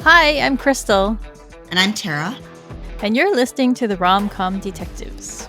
Hi, I'm Crystal, And I'm Tara. and you're listening to the Rom-Com Detectives.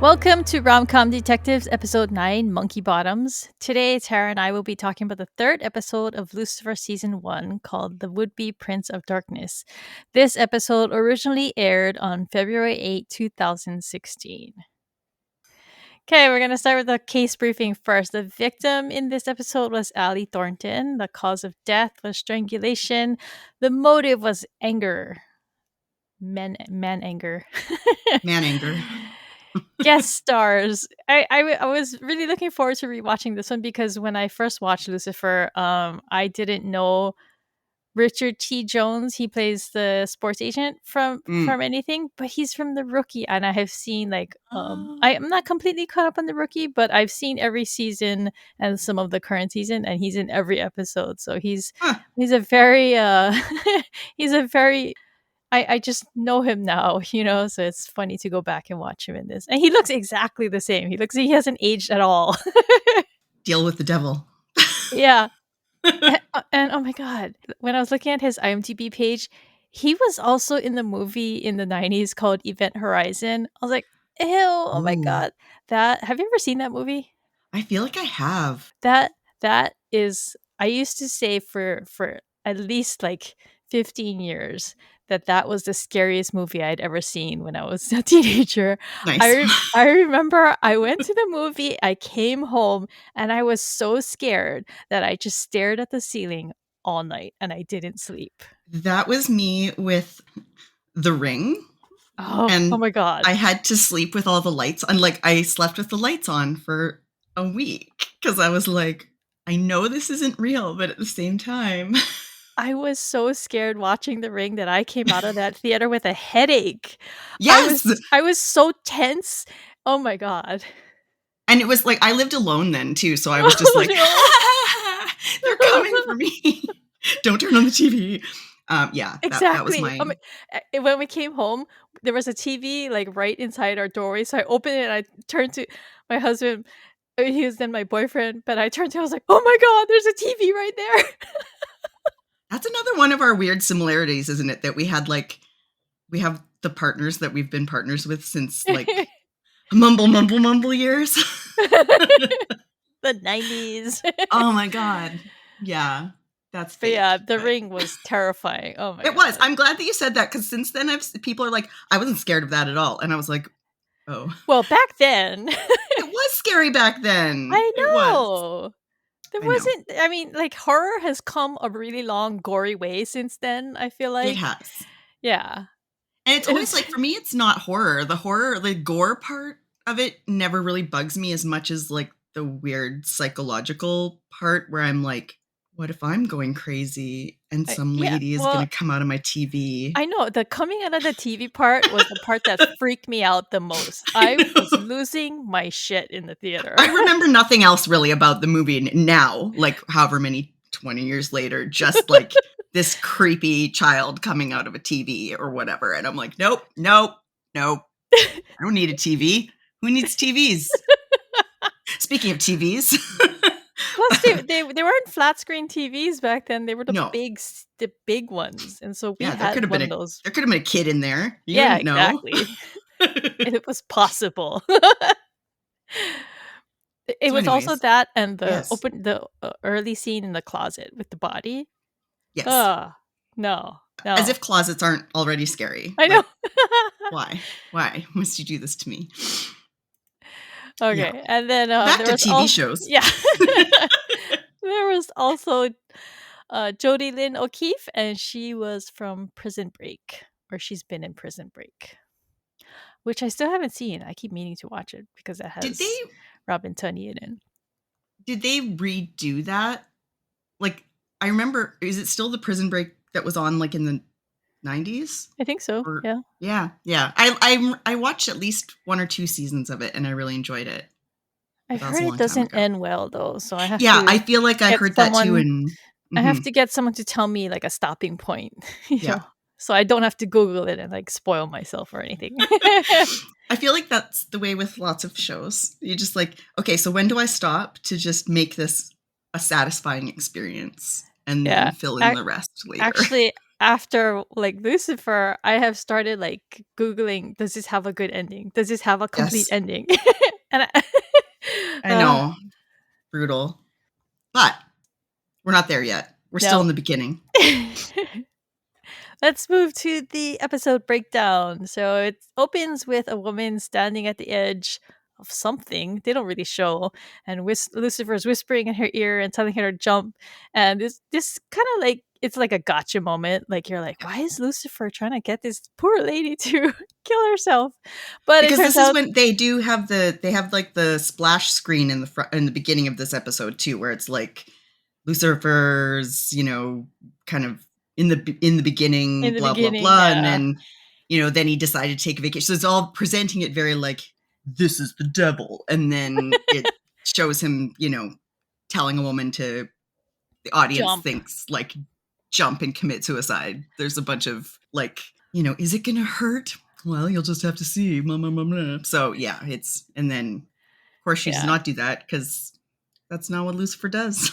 Welcome to Rom-Com Detectives, Episode 9, Monkey Bottoms. Today, Tara and I will be talking about the third episode of Lucifer Season 1 called The Would-Be Prince of Darkness. This episode originally aired on February 8, 2016. Okay, we're going to start with the case briefing first. The victim in this episode was Allie Thornton. The cause of death was strangulation. The motive was anger. Man anger. Man anger. Guest stars. I was really looking forward to rewatching this one because when I first watched Lucifer, I didn't know Richard T. Jones. He plays the sports agent from anything, but he's from The Rookie, and I have seen I'm not completely caught up on The Rookie, but I've seen every season and some of the current season, and he's in every episode. So he's a very he's a very I just know him now, so it's funny to go back and watch him in this. And he looks exactly the same. He hasn't aged at all. Deal with the devil. Yeah. And oh my God, when I was looking at his IMDb page, he was also in the movie in the 90s called Event Horizon. I was like, ew, oh my God. Have you ever seen that movie? I feel like I have. That is, I used to say for at least like 15 years that was the scariest movie I'd ever seen when I was a teenager. Nice. I remember I went to the movie, I came home, and I was so scared that I just stared at the ceiling all night and I didn't sleep. That was me with The Ring. Oh my God. I had to sleep with all the lights on. Like, I slept with the lights on for a week because I was like, I know this isn't real, but at the same time. I was so scared watching The Ring that I came out of that theater with a headache. Yes! I was so tense. Oh my God. And it was like, I lived alone then too, so I was just like, they're coming for me. Don't turn on the TV. Yeah, exactly. that was my... when we came home, there was a TV like right inside our doorway. So I opened it and I turned to my husband. He was then my boyfriend, but I turned to him, I was like, oh my God, there's a TV right there. That's another one of our weird similarities, isn't it? That we have the partners that we've been partners with since like mumble years. The 90s. Oh my God. Yeah. That's fake, but yeah, The Ring was terrifying. Oh my God. It was. I'm glad that you said that because since then people are like, I wasn't scared of that at all. And I was like, oh. Well, back then. It was scary back then. I know. It was. There wasn't, I mean, like horror has come a really long, gory way since then, I feel like. It has. Yeah. And it's always like, for me, it's not horror. The gore part of it never really bugs me as much as like the weird psychological part where I'm like, what if I'm going crazy and some lady is going to come out of my TV? I know. The coming out of the TV part was the part that freaked me out the most. I was losing my shit in the theater. I remember nothing else really about the movie now, like however many 20 years later, just like this creepy child coming out of a TV or whatever. And I'm like, nope. I don't need a TV. Who needs TVs? Speaking of TVs. Plus, they weren't flat screen TVs back then. They were the big ones, and so we had one of those. There could have been a kid in there. You yeah, didn't know. Exactly. It was possible. It was also that, and the early scene in the closet with the body. Yes. No. As if closets aren't already scary. I know. Why? Why must you do this to me? Okay, yeah. And then back to TV shows. Yeah, there was also Jodie Lynn O'Keefe, and she was from Prison Break, or she's been in Prison Break, which I still haven't seen. I keep meaning to watch it because it has Robin Tunney in it. Did they redo that? Like, I remember, is it still the Prison Break that was on like in the 90s? I think so. Or Yeah. yeah. I watched at least 1 or 2 seasons of it, and I really enjoyed it, but I've that was a heard it long time doesn't ago. end well though, so I have Yeah, to I feel like I get heard that too, someone and I have mhm, to get someone to tell me, like, a stopping point, yeah. so I don't have to Google it and, like, spoil myself or anything. I feel like that's the way with lots of shows. You just like, "Okay, so when do I stop to just make this a satisfying experience and then Yeah. fill in Ac the rest later?" actually, after, like, Lucifer, I have started, like, Googling, "Does this have a good ending? Does this have a complete Yes, ending?" And I I know, brutal, but we're not there yet. We're still in no. the beginning. Let's move to the episode breakdown. So it opens with a woman standing at the edge of something. They don't really show, and Lucifer's whispering in her ear and telling her to jump. And this kind of like it's like a gotcha moment. Like you're like, why is Lucifer trying to get this poor lady to kill herself? But it Because turns this is out, when they have like the splash screen in the front in the beginning of this episode too, where it's like Lucifer's, kind of in the beginning, in the blah blah beginning, blah, and yeah, then then he decided to take a vacation. So it's all presenting it very like this is the devil, and then it shows him, telling a woman to the audience jump. thinks like jump and commit suicide. There's a bunch of like, is it gonna hurt? Well, you'll just have to see. Blah, blah, blah, blah. So yeah, and then of course she does Yeah. not do that because that's not what Lucifer does.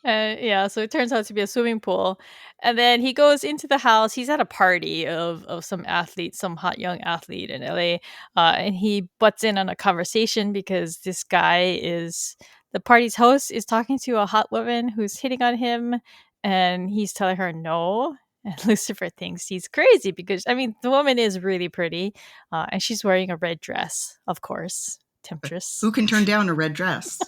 Yeah, so it turns out to be a swimming pool. And then he goes into the house. He's at a party of some athlete, some hot young athlete in LA. And he butts in on a conversation because this guy is the party's host is talking to a hot woman who's hitting on him. And he's telling her no. And Lucifer thinks he's crazy because, I mean, the woman is really pretty. And she's wearing a red dress, of course. Temptress. Who can turn down a red dress?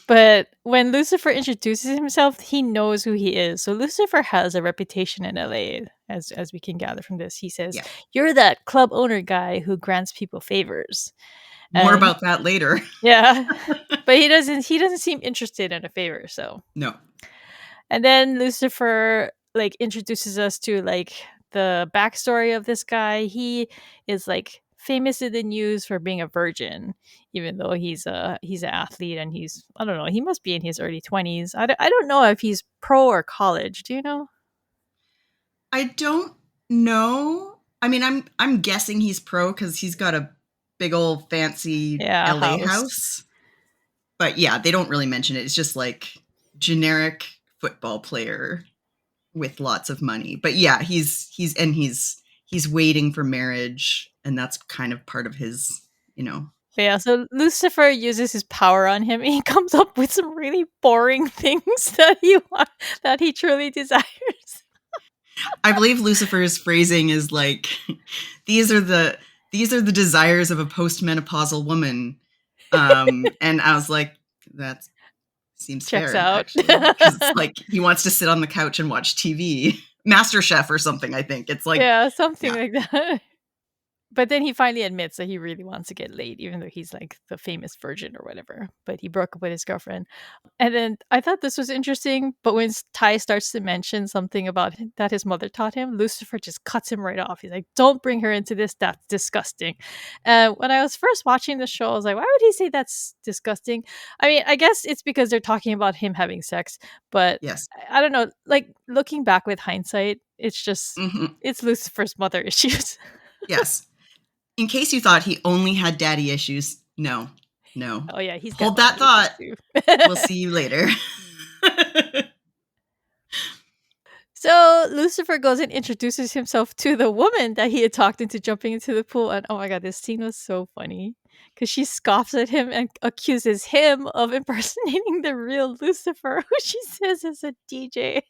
But when Lucifer introduces himself, he knows who he is. So Lucifer has a reputation in LA, as we can gather from this. He says, Yeah. "You're that club owner guy who grants people favors." More And about that later. yeah, but he doesn't seem interested in a favor. So No. and then Lucifer like introduces us to like the backstory of this guy. He is like famous in the news for being a virgin, even though he's an athlete and he's I don't know he must be in his early 20s. I don't know if he's pro or college. Do you know? I don't know. I mean, I'm guessing he's pro because he's got a big old fancy Yeah, LA house. house. But yeah, they don't really mention it. It's just like generic football player with lots of money. But yeah, he's waiting for marriage, and that's kind of part of his. But yeah, so Lucifer uses his power on him. And he comes up with some really boring things that he truly desires. I believe Lucifer's phrasing is like these are the these are the desires of a postmenopausal woman. And I was like, that seems Checks fair out. actually, because it's like he wants to sit on the couch and watch TV, Master Chef or something. I think it's like, Yeah, something yeah, like that. But then he finally admits that he really wants to get laid, even though he's like the famous virgin or whatever. But he broke up with his girlfriend. And then I thought this was interesting. But when Ty starts to mention something about that his mother taught him, Lucifer just cuts him right off. He's like, don't bring her into this. That's disgusting. When I was first watching the show, I was like, why would he say that's disgusting? I mean, I guess it's because they're talking about him having sex. But yes, I don't know. Like looking back with hindsight, it's just, hmm it's Lucifer's mother issues. yes. In case you thought he only had daddy issues, no, no. Oh yeah, he's got Hold mommy that thought. issues too. We'll see you later. So Lucifer goes and introduces himself to the woman that he had talked into jumping into the pool, and oh my god, this scene was so funny because she scoffs at him and accuses him of impersonating the real Lucifer, who she says is a DJ.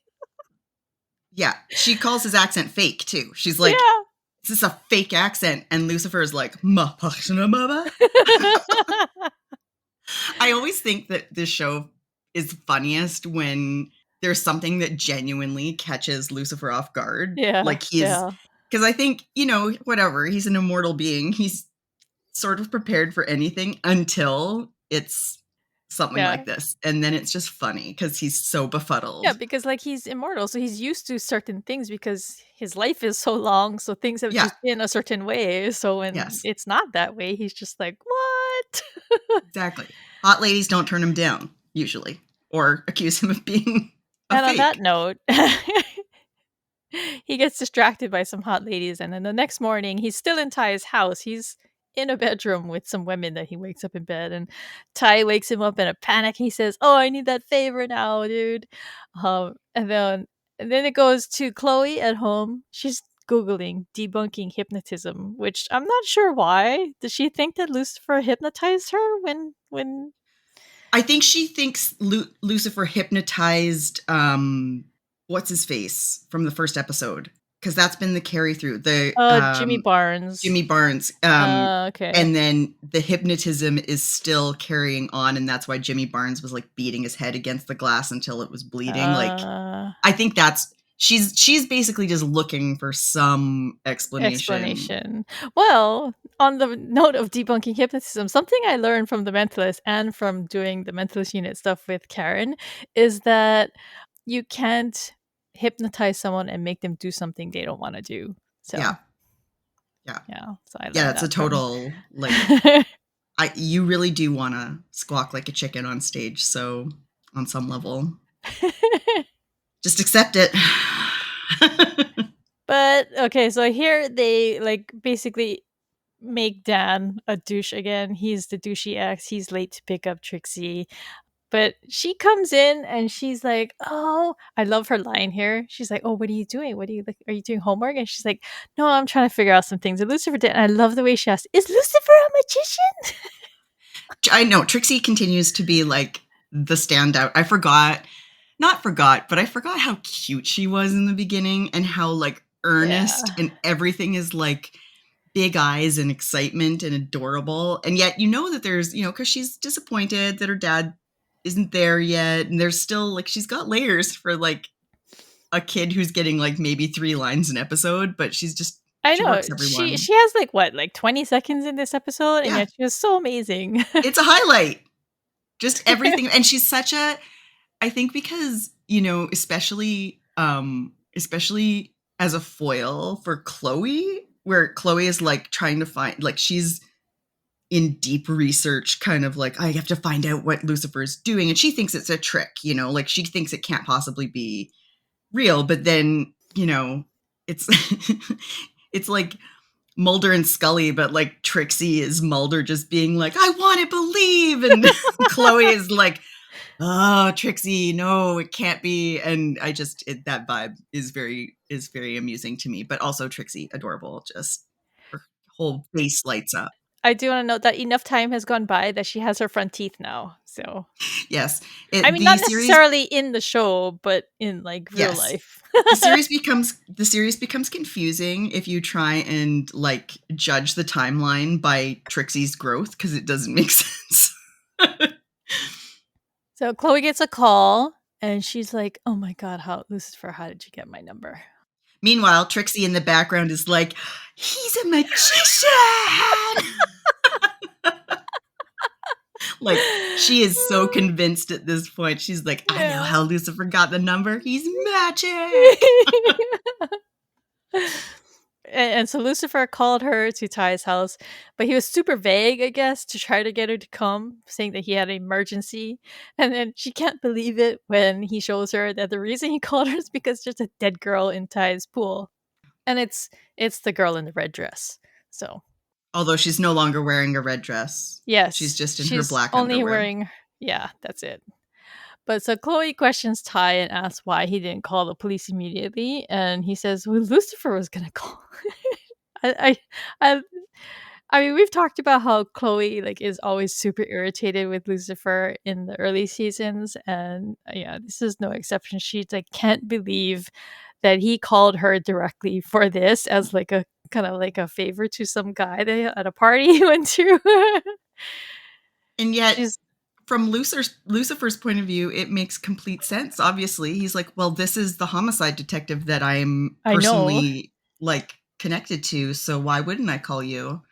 Yeah, she calls his accent fake too. She's like, Yeah. "Is this a fake accent?" And Lucifer is like, "Ma passion mama." I always think that this show is funniest when there's something that genuinely catches Lucifer off guard. Yeah, Like he is, yeah. because I think, whatever, he's an immortal being. He's sort of prepared for anything until it's something Yeah. like this. And then it's just funny because he's so Yeah, befuddled. because like he's immortal, so he's used to certain things because his life is so long, so things have Yeah, just been a certain way. So when yes, it's not that way, he's just like, "What?" exactly. Hot ladies don't turn him down, usually, or accuse him of being a And on that fake. note, he gets distracted by some hot ladies, and then the next morning, he's still in Ty's house. He's in a bedroom with some women that he wakes up in bed, and Ty wakes him up in a panic. He says, "Oh, I need that favor now, dude." And then it goes to Chloe at home. She's googling debunking hypnotism, which I'm not sure why. Does she think that Lucifer hypnotized her when? I think she thinks Lucifer hypnotized what's his face from the first episode, because that's been the carry through the Jimmy Barnes. Jimmy Barnes. Okay. And then the hypnotism is still carrying on, and that's why Jimmy Barnes was like beating his head against the glass until it was bleeding. Like, Uh I think that's she's basically just looking for some explanation. Explanation. Well, on the note of debunking hypnotism, something I learned from the mentalist and from doing the mentalist unit stuff with Karen is that you can't hypnotize someone and make them do something they don't want to do. Yeah, So, yeah, yeah, so I yeah. learned That's a that from. total like you really do want to squawk like a chicken on stage. So on some level, just accept it. But okay, so here they like basically make Dan a douche again. He's the douchey ex. He's late to pick up Trixie. But she comes in and she's like, "Oh, I love her line here." She's like, "Oh, what are you doing? What are you like? Are you doing homework?" And she's like, "No, I'm trying to figure out some things that Lucifer did." And I love the way she asked, "Is Lucifer a magician?" I know Trixie continues to be like the standout. Not forgot, but I forgot how cute she was in the beginning and how like earnest Yeah, and everything is like big eyes and excitement and adorable. And yet, that there's, because she's disappointed that her dad isn't there yet. And there's still like, she's got layers for like a kid who's getting like maybe 3 lines an episode, but I she know. works She everyone. she has like what, like 20 seconds in this episode, and Yeah, yet she was so amazing. it's a highlight. Just everything. And she's such a, I think because, especially as a foil for Chloe, where Chloe is like trying to find, like, she's in deep research, kind of like, I have to find out what Lucifer is doing. And she thinks it's a trick, like she thinks it can't possibly be real. But then, it's, it's like Mulder and Scully, but like Trixie is Mulder just being like, I want to believe. And Chloe is like, oh, Trixie, no, it can't be. And that vibe is very amusing to me, but also Trixie, adorable. Just her whole face lights up. I do want to note that enough time has gone by that she has her front teeth now. So, Yes. I It, mean, the not series, necessarily in the show, but in like real yes. life. The series becomes confusing if you try and like judge the timeline by Trixie's growth, because it doesn't make sense. So Chloe gets a call and she's like, "Oh my god, how Lucifer, how did you get my number?" Meanwhile, Trixie in the background is like, he's a magician. Like, she is so convinced at this point. She's like, I know Yeah. how Lucifer got the number. He's magic. And so Lucifer called her to Ty's house, but he was super vague, I guess, to try to get her to come, saying that he had an emergency. And then she can't believe it when he shows her that the reason he called her is because there's a dead girl in Ty's pool. And it's the girl in the red dress. So Although she's no longer wearing a red dress. She's yes, just in her she's black only underwear. wearing, yeah, that's it. But so Chloe questions Ty and asks why he didn't call the police immediately, and he says, "Well, Lucifer was gonna call." I, I, I, I mean, we've talked about how Chloe like is always super irritated with Lucifer in the early seasons, and yeah, this is no exception. She like can't believe that he called her directly for this as like a kind of like a favor to some guy they at a party he went to. And yet, She's, from Lucifer's point of view, it makes complete sense. Obviously, he's like, well, this is the homicide detective that I'm I know. personally like connected to. So why wouldn't I call you?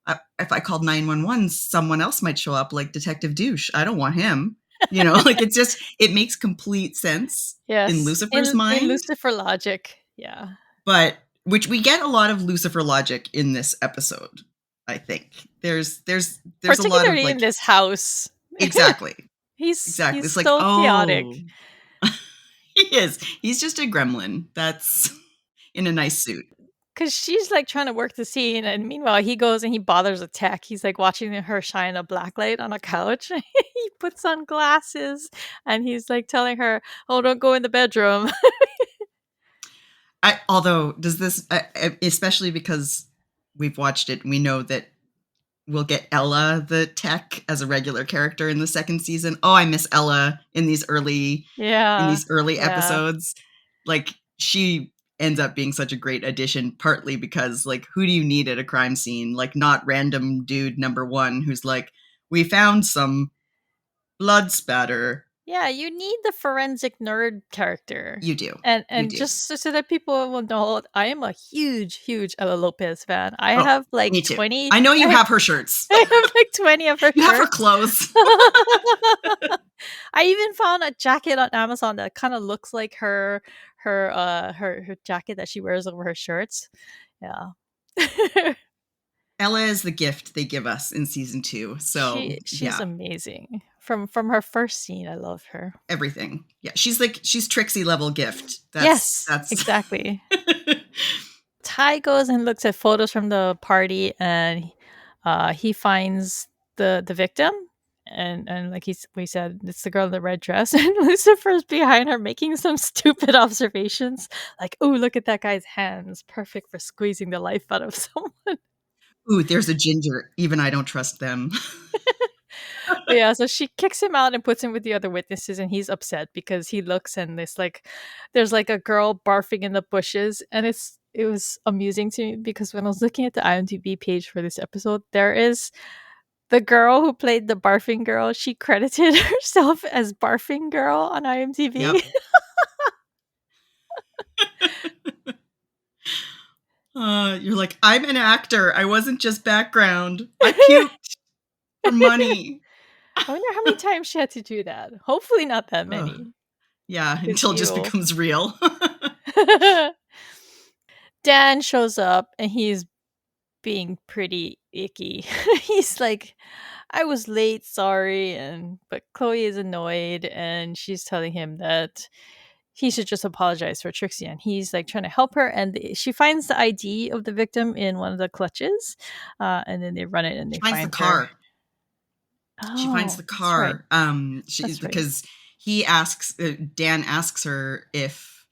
if I called 911, someone else might show up, like Detective Douche. I don't want him. Like it makes complete sense in Yes, Lucifer's in mind, Lucifer logic, yeah. but which we get a lot of Lucifer logic in this episode. I think there's a lot of Particularly in like this house. exactly. He's Exactly. It's like, so chaotic. oh, he is. He's just a gremlin. That's in a nice suit. Because she's like trying to work the scene, and meanwhile he goes and he bothers a tech. He's like watching her shine a black light on a couch. He puts on glasses and he's like telling her, "Oh, don't go in the bedroom." Although, does this, especially because we've watched it, we know that we'll get Ella the tech as a regular character in the second season. Oh, I miss Ella in these early Yeah, yeah, episodes. Like, she ends up being such a great addition, partly because, like, who do you need at a crime scene? Like, not random dude number one who's like, we found some blood spatter. yeah. You need the forensic nerd character, You do. and You do. just so that people will know, I am a huge Ella Lopez fan. I Oh, have like me too. 20. I know you have her shirts. I have like 20 of her You have her shirts. clothes. I even found a jacket on Amazon that kind of looks like her jacket that she wears over her shirts. Yeah. Ella is the gift they give us in season 2. So She's yeah, amazing. From her first scene, I love her. everything. Yeah, she's Trixie level gift. Yes, That's exactly. Ty goes and looks at photos from the party, and he finds the victim, and like we said, it's the girl in the red dress, and Lucifer's behind her making some stupid observations, like, "Oh, look at that guy's hands, perfect for squeezing the life out of someone." Ooh, there's a ginger. Even I don't trust them. But yeah, so she kicks him out and puts him with the other witnesses, and he's upset because he looks and there's like a girl barfing in the bushes, and it was amusing to me because when I was looking at the IMDb page for this episode, there is the girl who played the barfing girl. She credited herself as barfing girl on IMDb. Yep. You're like, I'm an actor. I wasn't just background. I puked for money. I wonder how many times she had to do that. Hopefully not that Ugh. many. Yeah, Because until it just becomes real. Dan shows up and he's being pretty icky. He's like, "I was late, sorry," but Chloe is annoyed and she's telling him that he should just apologize for Trixie, and he's like trying to help her, and she finds the ID of the victim in one of the clutches, and then they run it and She they finds the find her. car. She finds Oh, the that's right. car. That's right. Because Dan asks her if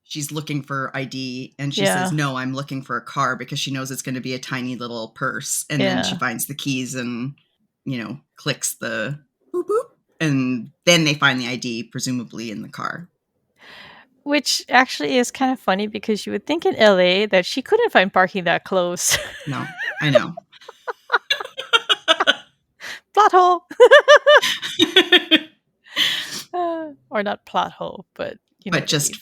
she's looking for ID, and she says, no, I'm looking for a car, because she knows it's going to be a tiny little purse. And then she finds the keys and, clicks the boop boop. And then they find the ID, presumably in the car. Which actually is kind of funny because you would think in LA that she couldn't find parking that close. No, I know. Plot hole. Or not plot hole, but but just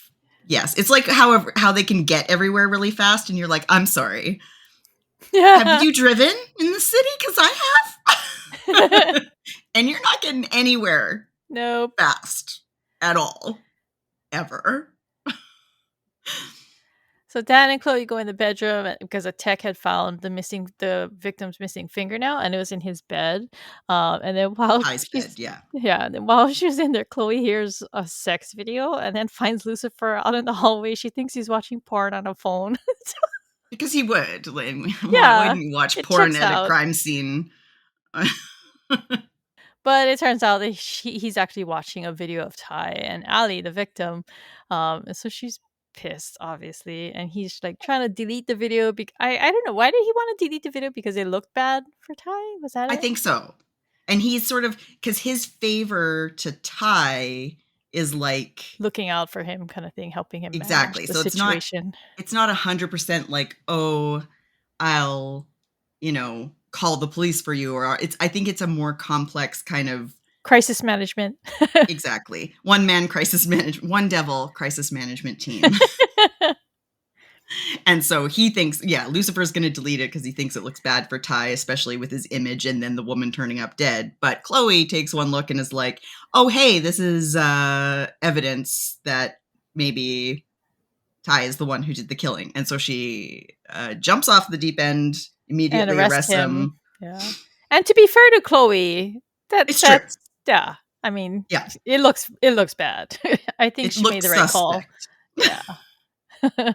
yes, it's like how they can get everywhere really fast, and you're like, I'm sorry. Yeah. Have you driven in the city? Because I have. And you're not getting anywhere fast at all. Ever. So Dan and Chloe go in the bedroom because a tech had found the victim's missing fingernail, and it was in his bed. And then while then while she was in there, Chloe hears a sex video and then finds Lucifer out in the hallway. She thinks he's watching porn on a phone. Because he would. Why wouldn't you watch porn at a crime scene? But it turns out that he's actually watching a video of Ty and Allie, the victim. And so she's pissed, obviously. And he's like trying to delete the video. I don't know. Why did he want to delete the video? Because it looked bad for Ty? Was that it? I think so. And he's sort of, because his favor to Ty is like looking out for him kind of thing, helping him exactly. So situation. It's not 100% like, oh, I'll, call the police for you, or I think it's a more complex kind of crisis management. Exactly. One devil crisis management team. And so he thinks, Lucifer's going to delete it because he thinks it looks bad for Ty, especially with his image and then the woman turning up dead. But Chloe takes one look and is like, oh, hey, this is evidence that maybe Ty is the one who did the killing. And so she jumps off the deep end, And immediately arrest arrests him. him. Yeah. And to be fair to Chloe, It's true. that's yeah. I mean, Yeah. it looks bad. I think It she made looks the right call. suspect. Yeah.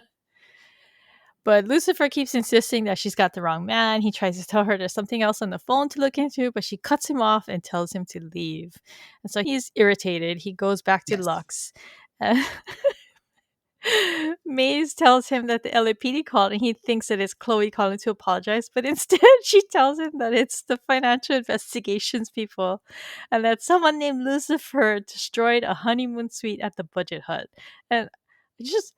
But Lucifer keeps insisting that she's got the wrong man. He tries to tell her there's something else on the phone to look into, but she cuts him off and tells him to leave. And so he's irritated. He goes back to Yes. Lux. Uh, Maze tells him that the LAPD called and he thinks that it's Chloe calling to apologize, but instead she tells him that it's the financial investigations people and that someone named Lucifer destroyed a honeymoon suite at the Budget Hut. And I just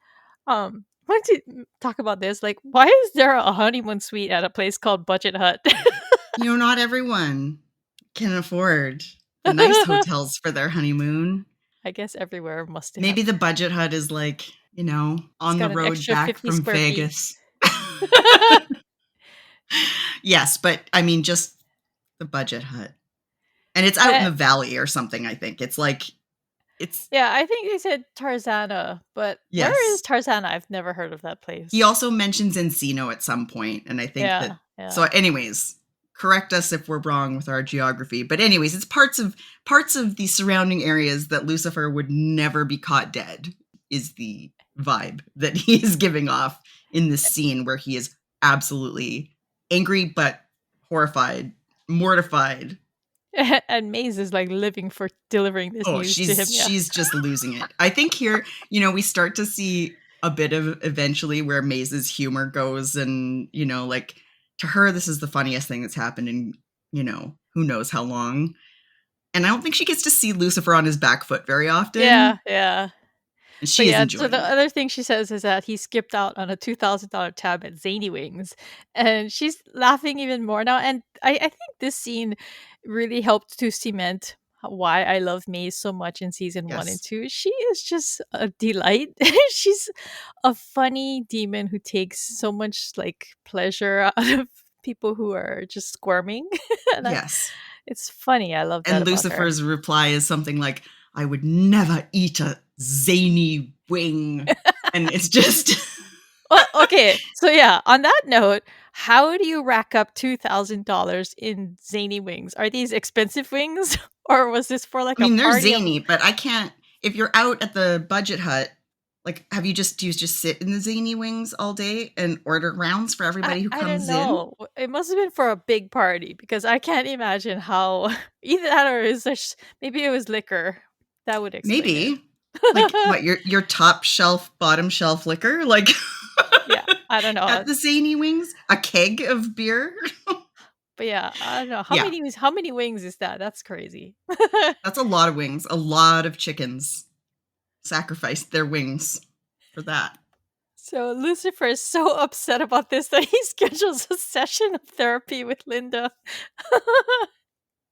wanted to talk about this. Like, why is there a honeymoon suite at a place called Budget Hut? Not everyone can afford the nice hotels for their honeymoon. I guess everywhere must have. Maybe the Budget Hut is like, on the got an road extra back 50 from square feet. Vegas. Yes, but I mean, just the Budget Hut. And it's out in the valley or something, I think. It's like, Yeah, I think they said Tarzana, but where is Tarzana? I've never heard of that place. He also mentions Encino at some point, and I think that. So, anyways, correct us if we're wrong with our geography. But anyways, it's parts of the surrounding areas that Lucifer would never be caught dead is the vibe that he is giving off in this scene where he is absolutely angry but horrified, mortified. And Maze is like living for delivering this news to him. Yeah. She's just losing it. I think here, we start to see a bit of eventually where Maze's humor goes, and like to her, this is the funniest thing that's happened in who knows how long. And I don't think she gets to see Lucifer on his back foot very often. Yeah. And she is enjoying so the other thing she says is that he skipped out on a $2,000 tab at Zany Wings, and she's laughing even more now. And I think this scene really helped to cement why I love Maze so much in season 1 and 2. She is just a delight. She's a funny demon who takes so much like pleasure out of people who are just squirming. It's funny. I love that. And Lucifer's reply is something like, I would never eat a zany wing. And it's just well, okay, so yeah, on that note, how do you rack up $2,000 in zany wings? Are these expensive wings, or was this for like a party? They're zany, but I can't. If you're out at the Budget Hut, like, do you just sit in the zany wings all day and order rounds for everybody who comes in? I don't know. It must have been for a big party because I can't imagine how either that or maybe it was liquor. That would explain it. Like what, your top shelf, bottom shelf liquor? Like, yeah, I don't know. At the zany wings, a keg of beer. But yeah, I don't know. How many wings is that? That's crazy. That's a lot of wings. A lot of chickens sacrificed their wings for that. So Lucifer is so upset about this that he schedules a session of therapy with Linda.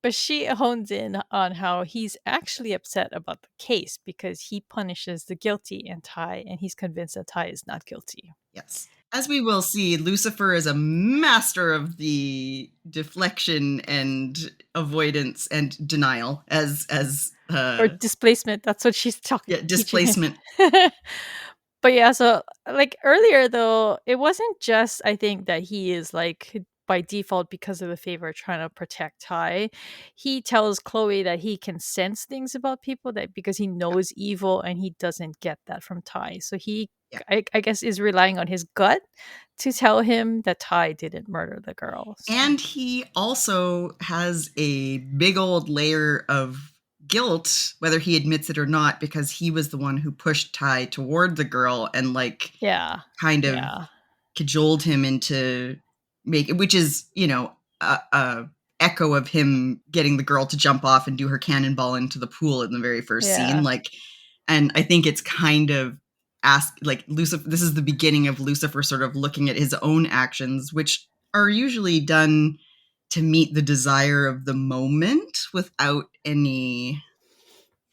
But she hones in on how he's actually upset about the case because he punishes the guilty and Ty, and he's convinced that Ty is not guilty. Yes. As we will see, Lucifer is a master of the deflection and avoidance and denial or displacement. That's what she's talking about. Yeah, displacement. But yeah, so like earlier though, it wasn't just I think that he is like by default because of the favor trying to protect Ty. He tells Chloe that he can sense things about people that because he knows evil and he doesn't get that from Ty. So he I guess is relying on his gut to tell him that Ty didn't murder the girl. So. And he also has a big old layer of guilt, whether he admits it or not, because he was the one who pushed Ty toward the girl and kind of cajoled him into which is, a echo of him getting the girl to jump off and do her cannonball into the pool in the very first scene. And I think it's kind of Lucifer, this is the beginning of Lucifer sort of looking at his own actions, which are usually done to meet the desire of the moment without any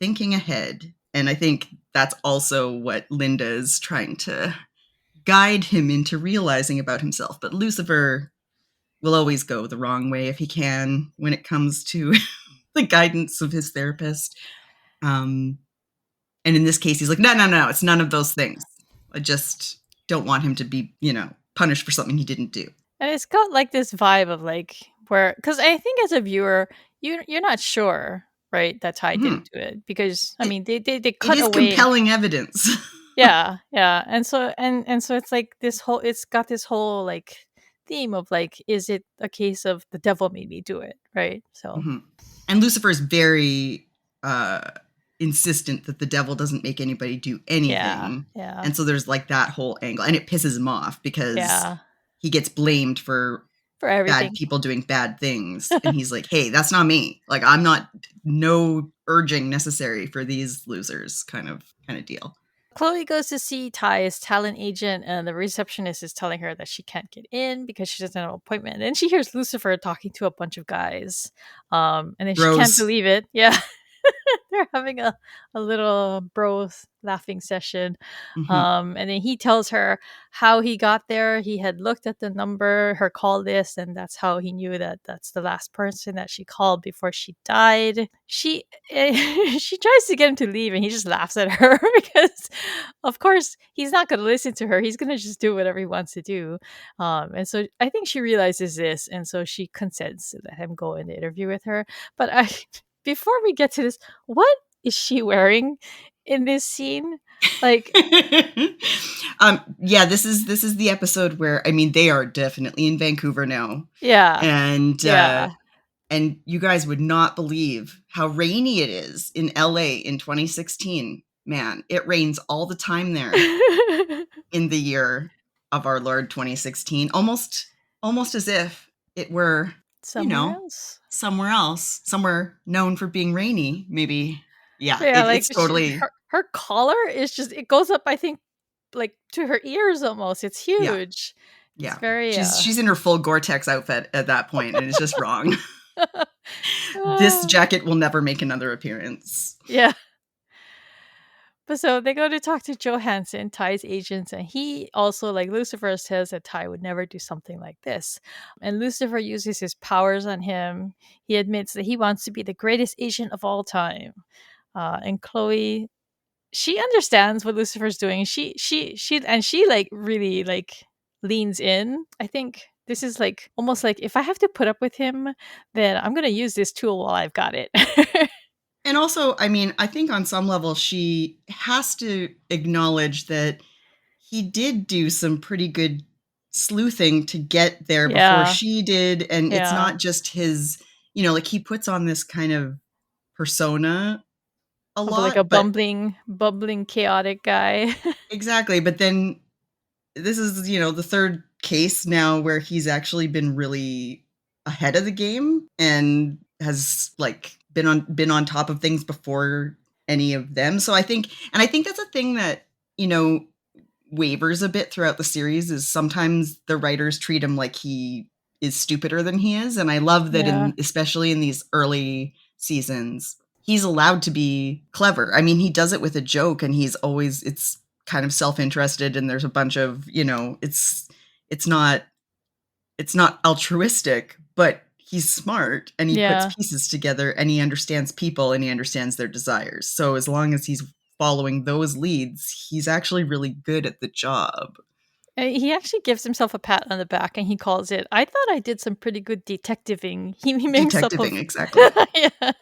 thinking ahead. And I think that's also what Linda is trying to guide him into realizing about himself. But Lucifer will always go the wrong way if he can when it comes to the guidance of his therapist. And in this case, he's like, no, it's none of those things. I just don't want him to be, punished for something he didn't do. And it's got like this vibe of like where, because I think as a viewer, you're not sure, right, that Ty didn't do it because I mean they It cut is away. compelling evidence. Yeah, and so it's like this whole, it's got this whole like theme of like, is it a case of the devil made me do it, right? So And Lucifer is very insistent that the devil doesn't make anybody do anything. Yeah. And so there's like that whole angle, and it pisses him off because he gets blamed for everything. bad people doing bad things. And he's like, hey, that's not me. Like, I'm not, no urging necessary for these losers kind of deal. Chloe goes to see Ty's talent agent, and the receptionist is telling her that she can't get in because she doesn't have an appointment. And then she hears Lucifer talking to a bunch of guys. And then she can't believe it. Yeah. They're having a little bro laughing session. And then he tells her how he got there. He had looked at the number, her call list, and that's how he knew that that's the last person that she called before she died. She tries to get him to leave, and he just laughs at her because, of course, he's not going to listen to her. He's going to just do whatever he wants to do. And so I think she realizes this, and so she consents to let him go in the interview with her. But before we get to this, what is she wearing in this scene? Like, yeah, this is the episode where, I mean, they are definitely in Vancouver now. Yeah. And you guys would not believe how rainy it is in LA in 2016. Man, it rains all the time there in the year of our Lord 2016. Almost as if it were somewhere else, somewhere known for being rainy, maybe. Yeah, like it's totally. Her collar is just, it goes up, I think, like to her ears almost. It's huge. Yeah. It's very. She's in her full Gore-Tex outfit at that point, and it's just wrong. This jacket will never make another appearance. Yeah. But so they go to talk to Johansson, Ty's agent, and he also, like Lucifer, says that Ty would never do something like this. And Lucifer uses his powers on him. He admits that he wants to be the greatest agent of all time. And Chloe, she understands what Lucifer's doing. She like really like leans in. I think this is like almost like, if I have to put up with him, then I'm gonna use this tool while I've got it. And also, I mean, I think on some level she has to acknowledge that he did do some pretty good sleuthing to get there before she did. And it's not just his, like he puts on this kind of persona a lot. Like a bumbling, chaotic guy. Exactly. But then this is, the third case now where he's actually been really ahead of the game and has like been on top of things before any of them. So I think that's a thing that, wavers a bit throughout the series, is sometimes the writers treat him like he is stupider than he is. And I love that especially in these early seasons, he's allowed to be clever. I mean, he does it with a joke, and it's kind of self-interested, and there's a bunch of, it's not altruistic, but he's smart, and he puts pieces together, and he understands people, and he understands their desires. So as long as he's following those leads, he's actually really good at the job. He actually gives himself a pat on the back, and he calls it, I thought I did some pretty good detectiving. He makes exactly. Yeah.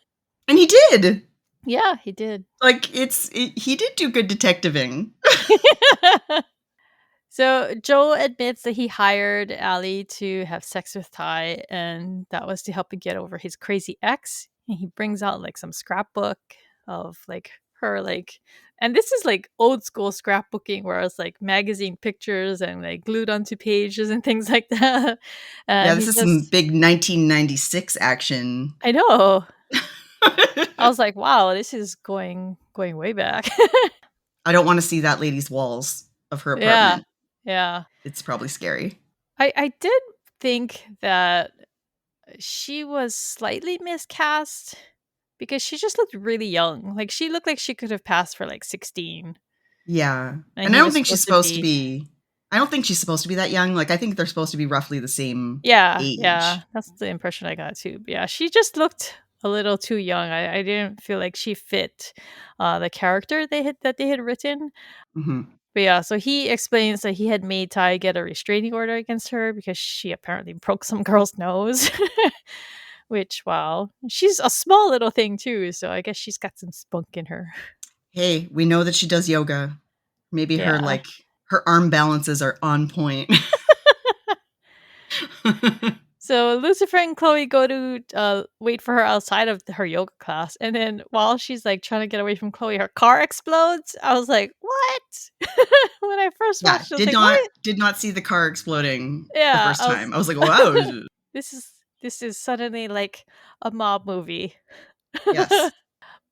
And he did. Yeah, he did. Like, he did do good detectiving. So Joe admits that he hired Allie to have sex with Ty, and that was to help him get over his crazy ex. And he brings out like some scrapbook of like her, like, and this is like old school scrapbooking, where it's like magazine pictures and like glued onto pages and things like that. This is some big 1996 action. I know. I was like, wow, this is going way back. I don't want to see that lady's walls of her apartment. Yeah. It's probably scary. I did think that she was slightly miscast because she just looked really young. Like, she looked like she could have passed for like 16. Yeah. And I don't think she's supposed to be I don't think she's supposed to be that young. Like, I think they're supposed to be roughly the same Yeah, yeah, age. that's the impression I got too. But yeah, she just looked a little too young. I didn't feel like she fit the character they had written. Mhm. But yeah, so he explains that he had made Ty get a restraining order against her because she apparently broke some girl's nose. Which, wow, she's a small little thing too, so I guess she's got some spunk in her. Hey, we know that she does yoga. Maybe her, Yeah. like, her arm balances are on point. So Lucifer and Chloe go to wait for her outside of her yoga class, and then while she's like trying to get away from Chloe, her car explodes. I was like, "What?" When I first Yeah, watched, I was like, "What?" did not see the car exploding the Yeah, first I was. time. I was like, "Wow." This is this is suddenly like a mob movie. Yes.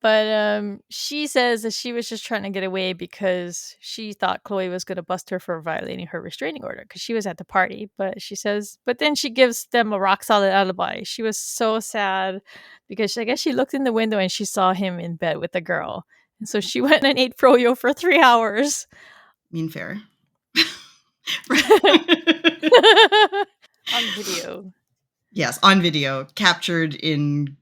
But, she says that she was just trying to get away because she thought Chloe was gonna bust her for violating her restraining order because she was at the party, but she says but then she gives them a rock solid alibi. She was so sad because I guess she looked in the window and she saw him in bed with the girl, and so she went and ate froyo for 3 hours. Mean fair. On video. Yes, on video, captured in,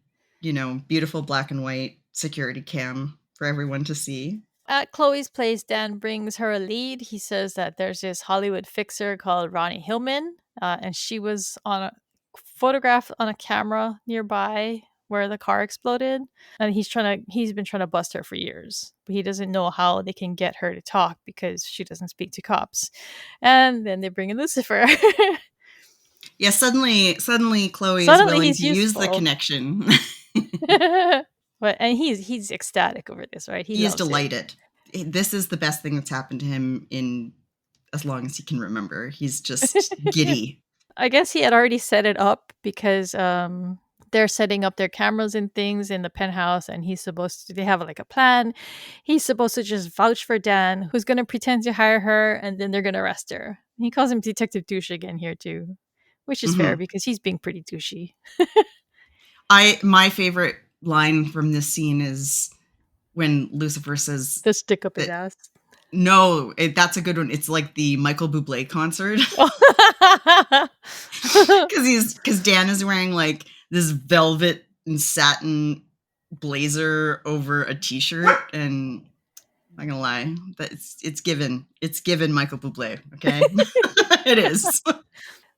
beautiful black and white security cam for everyone to see. At Chloe's place, Dan brings her a lead. He says that there's this Hollywood fixer called Ronnie Hillman, and she was on a photograph on a camera nearby where the car exploded. And he's been trying to bust her for years, but he doesn't know how they can get her to talk because she doesn't speak to cops. And then they bring in Lucifer. Yeah, suddenly Chloe is Suddenly willing he's to use the useful. connection. But and he's ecstatic over this, right? He He is loves it. delighted. This is the best thing that's happened to him in as long as he can remember. He's just giddy. I guess he had already set it up because they're setting up their cameras and things in the penthouse, and they have like a plan. He's supposed to just vouch for Dan, who's going to pretend to hire her, and then they're going to arrest her. He calls him Detective Douche again here too, which is fair Mhm. because he's being pretty douchey. My favorite line from this scene is when Lucifer says The stick up his that ass. no, that's a good one. It's like the Michael Bublé concert because Dan is wearing like this velvet and satin blazer over a t-shirt, and I'm not gonna lie, that it's given Michael Bublé. Okay, it is.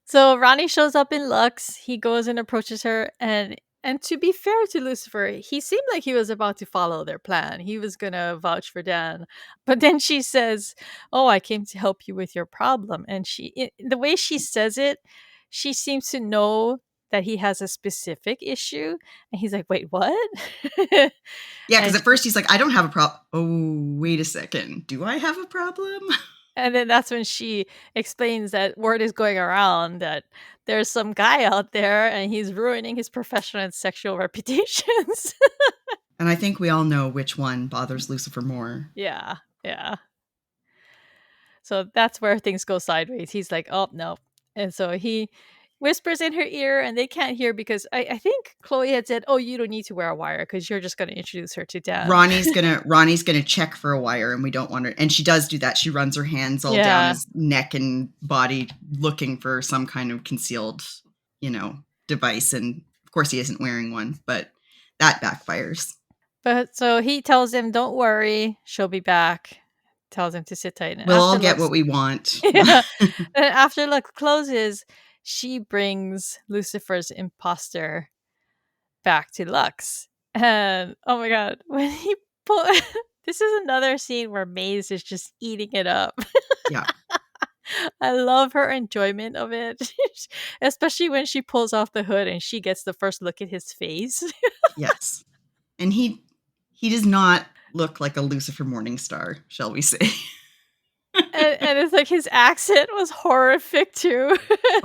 So Ronnie shows up in Lux. He goes and approaches her, and to be fair to Lucifer, he seemed like he was about to follow their plan. He was gonna vouch for Dan, but then she says, "Oh, I came to help you with your problem." And the way she says it, she seems to know that he has a specific issue, and he's like, "Wait, what?" Yeah, because and at first he's like, I don't have a problem. Oh, wait a second. Do I have a problem? And then that's when she explains that word is going around that there's some guy out there and he's ruining his professional and sexual reputations. And I think we all know which one bothers Lucifer more. Yeah, yeah. So that's where things go sideways. He's like, oh, no. And so he whispers in her ear and they can't hear because I think Chloe had said, oh, you don't need to wear a wire because you're just going to introduce her to Dan. Ronnie's gonna check for a wire, and we don't want her. And she does do that. She runs her hands all down Yeah. his neck and body, looking for some kind of concealed, device. And of course, he isn't wearing one, but that backfires. But so he tells him, don't worry, she'll be back. Tells him to sit tight. And We'll all after get Lux what we want. Yeah. And after Lux closes, she brings Lucifer's imposter back to Lux. And oh my god, when he pull this is another scene where Maze is just eating it up. Yeah. I love her enjoyment of it. Especially when she pulls off the hood and she gets the first look at his face. Yes. And he does not look like a Lucifer Morningstar, shall we say. And it's like his accent was horrific too.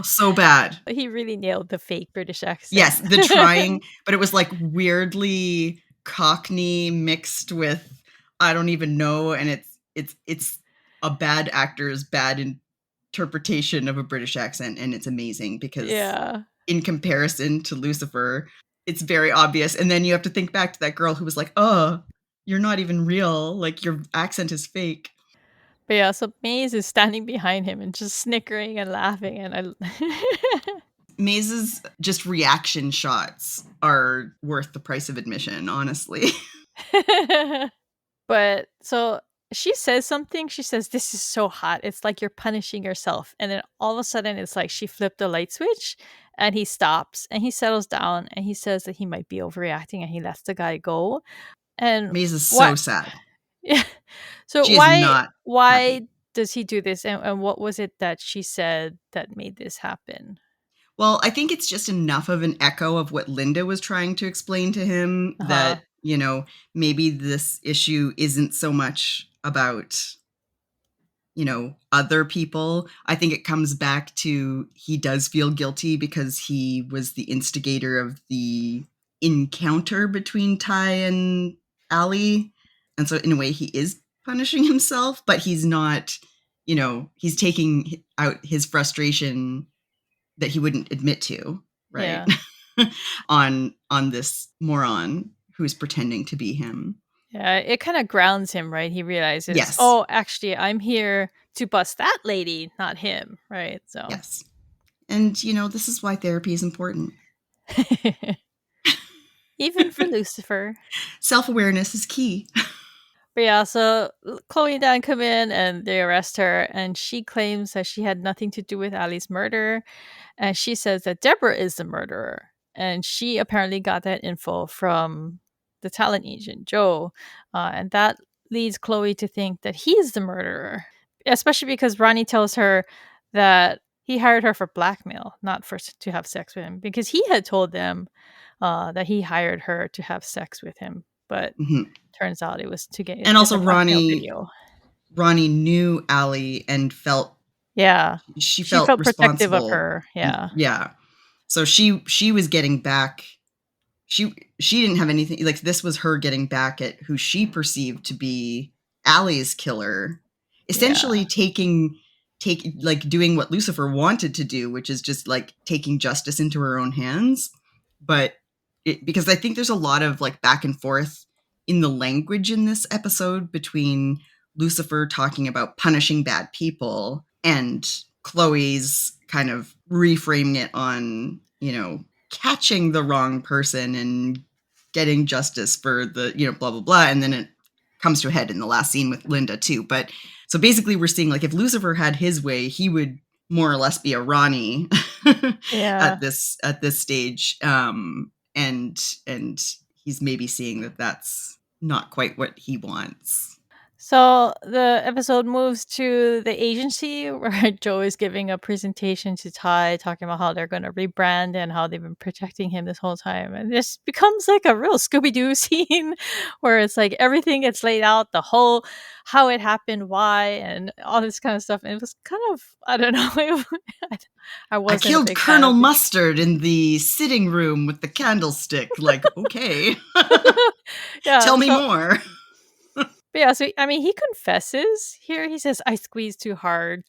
So bad. He really nailed the fake British accent. Yes, the trying, but it was like weirdly Cockney mixed with I don't even know, and it's a bad actor's bad interpretation of a British accent, and it's amazing because Yeah. in comparison to Lucifer, it's very obvious. And then you have to think back to that girl who was like, "Oh, you're not even real. Like your accent is fake." But yeah, so Maze is standing behind him and just snickering and laughing, and I Maze's just reaction shots are worth the price of admission, honestly. But so she says something. She says, "This is so hot. It's like you're punishing yourself." And then all of a sudden, it's like she flipped the light switch, and he stops and he settles down and he says that he might be overreacting and he lets the guy go. And Maze is so what? sad. Yeah. So She is not why happy. does he do this? And what was it that she said that made this happen? Well, I think it's just enough of an echo of what Linda was trying to explain to him Uh huh. that, maybe this issue isn't so much about, other people. I think it comes back to he does feel guilty because he was the instigator of the encounter between Ty and Allie. And so in a way he is punishing himself, but he's not, he's taking out his frustration that he wouldn't admit to, right? Yeah. on this moron who's pretending to be him. Yeah, it kind of grounds him, right? He realizes, Yes. oh, actually, I'm here to bust that lady, not him, right? So, Yes. And this is why therapy is important. even for Lucifer. Self-awareness is key. But yeah, so Chloe and Dan come in and they arrest her, and she claims that she had nothing to do with Allie's murder. And she says that Deborah is the murderer. And she apparently got that info from the talent agent, Joe. And that leads Chloe to think that he's the murderer, especially because Ronnie tells her that he hired her for blackmail, not for to have sex with him, because he had told them that he hired her to have sex with him. But turns out it was to get And also the blackmail Ronnie video. knew Allie and felt she She felt felt protective of responsible. her. Yeah. Yeah. So she was getting back. She didn't have anything, like, this was her getting back at who she perceived to be Allie's killer, essentially doing what Lucifer wanted to do, which is just like taking justice into her own hands. But because I think there's a lot of like back and forth in the language in this episode between Lucifer talking about punishing bad people and Chloe's kind of reframing it on, catching the wrong person and getting justice for the, blah, blah, blah. And then it comes to a head in the last scene with Linda too. But so basically we're seeing like if Lucifer had his way, he would more or less be a Ronnie Yeah. at this stage. And he's maybe seeing that that's not quite what he wants. So the episode moves to the agency where Joe is giving a presentation to Ty, talking about how they're going to rebrand and how they've been protecting him this whole time. And this becomes like a real Scooby Doo scene where it's like everything gets laid out, the whole how it happened, why, and all this kind of stuff. And it was kind of, I don't know, I I wasn't a killed big fan Colonel of it. Mustard in the sitting room with the candlestick. Like, okay. Yeah, Tell me so more. But yeah, so I mean, he confesses here. He says, "I squeezed too hard,"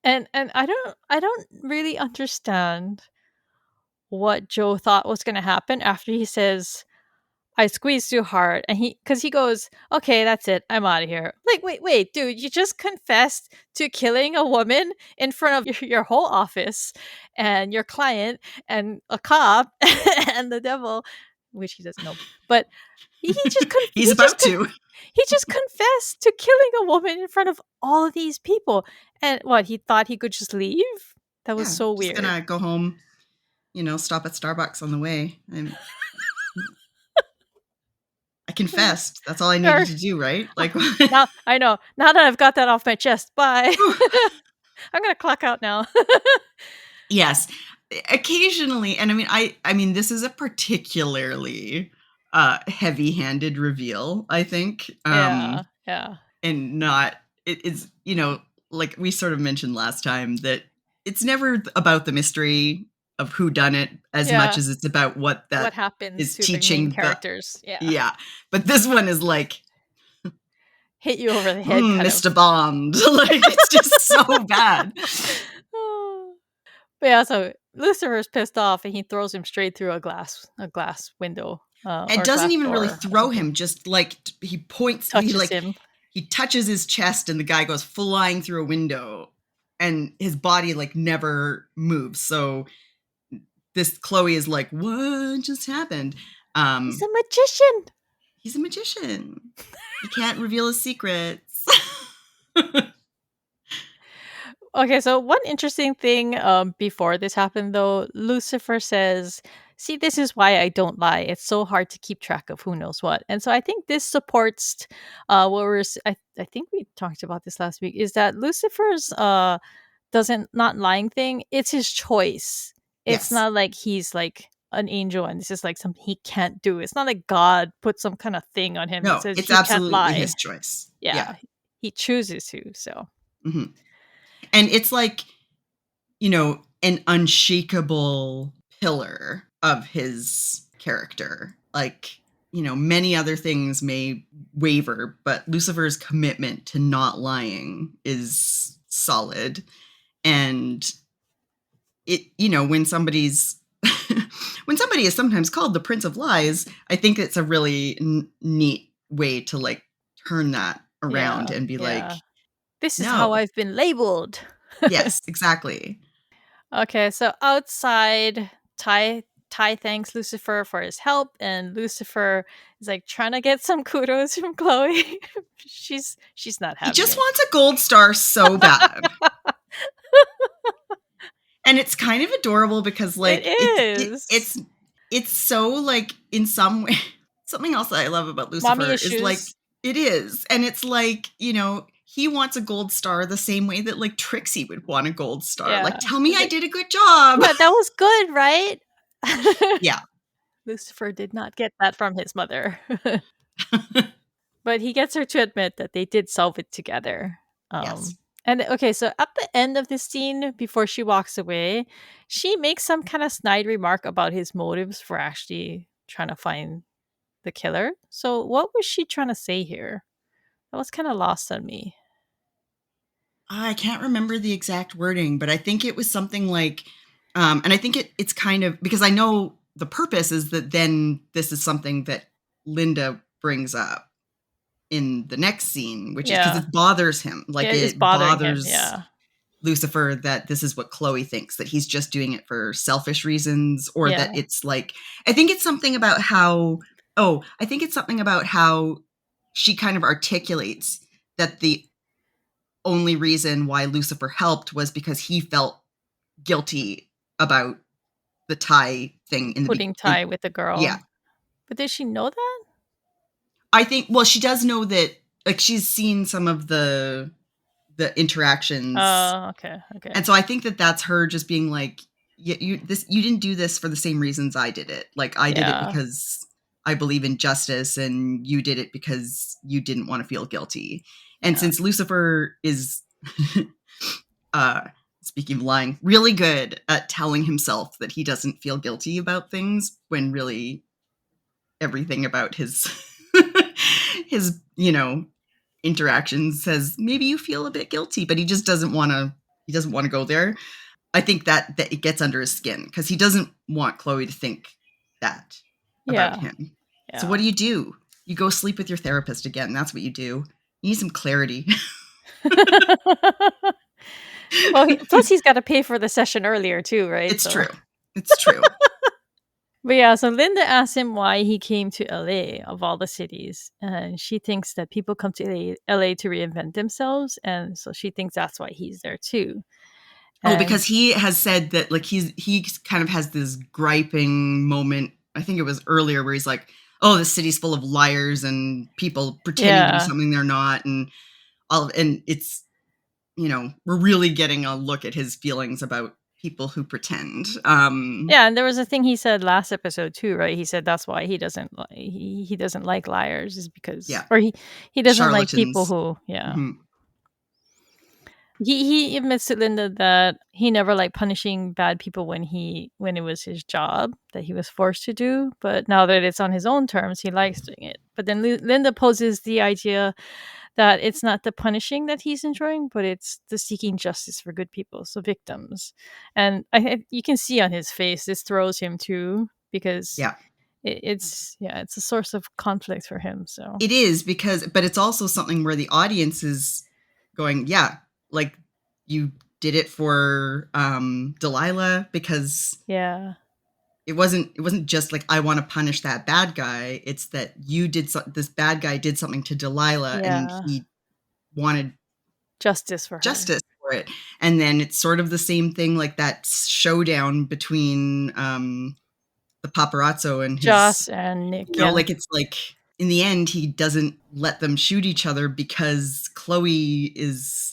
and I don't really understand what Joe thought was going to happen after he says, "I squeezed too hard," and because he goes, "Okay, that's it. I'm out of here." Like, wait, dude, you just confessed to killing a woman in front of your whole office and your client and a cop and the devil, which he doesn't know, but he just He's about to. he just confessed to killing a woman in front of all of these people. And what, he thought he could just leave? That was Yeah, so just weird. gonna go home, stop at Starbucks on the way. I confessed. That's all I needed Or, to do, right? Like, now I know. Now that I've got that off my chest, bye. I'm gonna clock out now. yes, occasionally, and I mean, this is a particularly heavy-handed reveal, I think. Yeah. And not it's like we sort of mentioned last time that it's never about the mystery of who done it as much Yeah. as it's about what What that happens is to the main teaching the characters? Yeah. yeah. But this one is like, Hit you over the head, kind of. Mr. Bond. Like, it's just so bad. But yeah, so Lucifer's pissed off and he throws him straight through a glass window. It Or doesn't glass even really door or throw something. him, just like he points, Touches him. he touches his chest and the guy goes flying through a window and his body like never moves. So this Chloe is like, what just happened? He's a magician. He's a magician. He can't reveal his secrets. Okay, so one interesting thing before this happened, though, Lucifer says, see, this is why I don't lie. It's so hard to keep track of who knows what. And so I think this supports what I think we talked about this last week, is that Lucifer's doesn't not lying thing, it's his choice. It's Yes. not like he's like an angel and this is like something he can't do. It's not like God put some kind of thing on him that No, says it's he can't absolutely lie. his choice. Yeah, Yeah. he chooses to. So Mhm. And it's like, an unshakable pillar of his character. Like, many other things may waver, but Lucifer's commitment to not lying is solid. And when somebody's when somebody is sometimes called the Prince of Lies, I think it's a really neat way to like turn that around and be like, this is how no. I've been labeled. Yes, exactly. Okay, so outside, Ty thanks Lucifer for his help, and Lucifer is like trying to get some kudos from Chloe. she's not He having just it. wants a gold star so bad. And it's kind of adorable because like It is. it's so like in some way something else that I love about Mommy Lucifer is like issues. it is. And it's like, he wants a gold star the same way that like Trixie would want a gold star. Like, Yeah. tell me I did a good job. Yeah, that was good, right? Yeah. Lucifer did not get that from his mother. But he gets her to admit that they did solve it together. Yes. And okay, so at the end of this scene, before she walks away, she makes some kind of snide remark about his motives for actually trying to find the killer. So, what was she trying to say here? That was kind of lost on me. I can't remember the exact wording, but I think it was something like, and I think it's kind of because I know the purpose is that then this is something that Linda brings up in the next scene, which is because Yeah. it bothers him. Like It is it bothering him. bothers Yeah. Lucifer that this is what Chloe thinks, that he's just doing it for selfish reasons, or Yeah. that it's like, I think it's something about how she kind of articulates that the only reason why Lucifer helped was because he felt guilty about the tie thing in the Putting Ty with the yeah. girl. But did she know that? I think, well, she does know that, like, she's seen some of the interactions, Oh, okay. Okay. and so I think that that's her just being like, you didn't do this for the same reasons I did it. Like, I did it Yeah. because I believe in justice, and you did it because you didn't want to feel guilty. And Yeah. since Lucifer is speaking of lying, really good at telling himself that he doesn't feel guilty about things, when really everything about his his interactions says maybe you feel a bit guilty, but he just doesn't want to go there. I think that it gets under his skin because he doesn't want Chloe to think that about Yeah. him. Yeah. So what do? You go sleep with your therapist again. That's what you do. You need some clarity. Well, plus he's got to pay for the session earlier too, right? It's So. true. It's true. But yeah, so Linda asks him why he came to LA of all the cities. And she thinks that people come to LA to reinvent themselves. And so she thinks that's why he's there too. Oh, And because he has said that, like, he kind of has this griping moment. I think it was earlier where he's like, "Oh, the city's full of liars and people pretending to be something they're not," and and it's, we're really getting a look at his feelings about people who pretend. yeah, and there was a thing he said last episode too, right? He said that's why he doesn't he doesn't like liars, is because, Yeah, or he doesn't like people charlatans. who, yeah. Mm-hmm. He admits to Linda that he never liked punishing bad people when it was his job that he was forced to do, but now that it's on his own terms, he likes doing it. But then Linda poses the idea that it's not the punishing that he's enjoying, but it's the seeking justice for good people, so victims. And you can see on his face this throws him too, because Yeah. it's a source of conflict for him. So it is but it's also something where the audience is going, yeah, like you did it for Delilah, because yeah, it wasn't just like, I want to punish that bad guy. It's that this bad guy did something to Delilah and yeah, he wanted justice for her. justice for it. And then it's sort of the same thing, like that showdown between the paparazzo and his, Joss and Nick, yeah, like it's like in the end he doesn't let them shoot each other because Chloe is,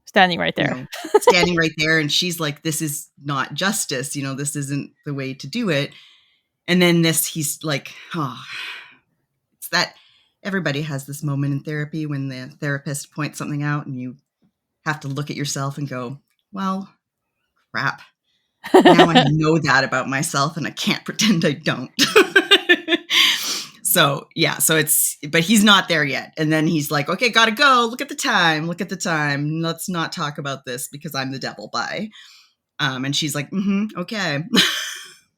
standing right there. standing right there, and she's like, this is not justice, this isn't the way to do it. And then he's like, oh, it's that everybody has this moment in therapy when the therapist points something out and you have to look at yourself and go, well, crap. Now I know that about myself and I can't pretend I don't. So, yeah, but he's not there yet. And then he's like, okay, gotta go. Look at the time. Let's not talk about this because I'm the devil. Bye. And she's like, okay.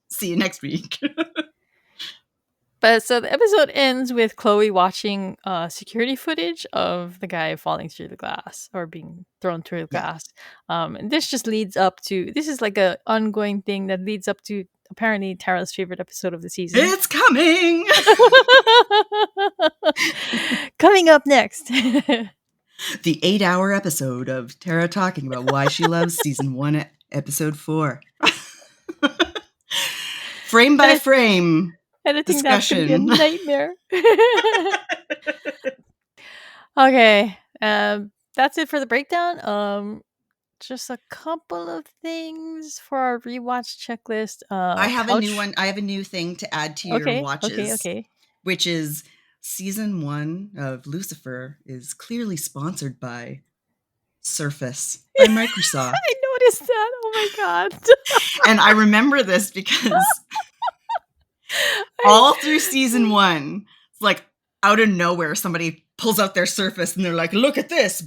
See you next week. But so the episode ends with Chloe watching security footage of the guy falling through the glass or being thrown through the glass. And this just leads up to, this is like a ongoing thing that leads up to apparently Tara's favorite episode of the season. It's coming! Coming up next. The 8-hour episode of Tara talking about why she loves season 1, episode 4. Frame by frame. Editing discussion. That could be a nightmare. Okay, that's it for the breakdown. Just a couple of things for our rewatch checklist. I have a new one. I have a new thing to add to your watches. Okay. Which is season 1 of Lucifer is clearly sponsored by Surface by Microsoft. I noticed that. Oh my god. And I remember this because all through season 1, it's like out of nowhere, somebody pulls out their Surface and they're like, look at this.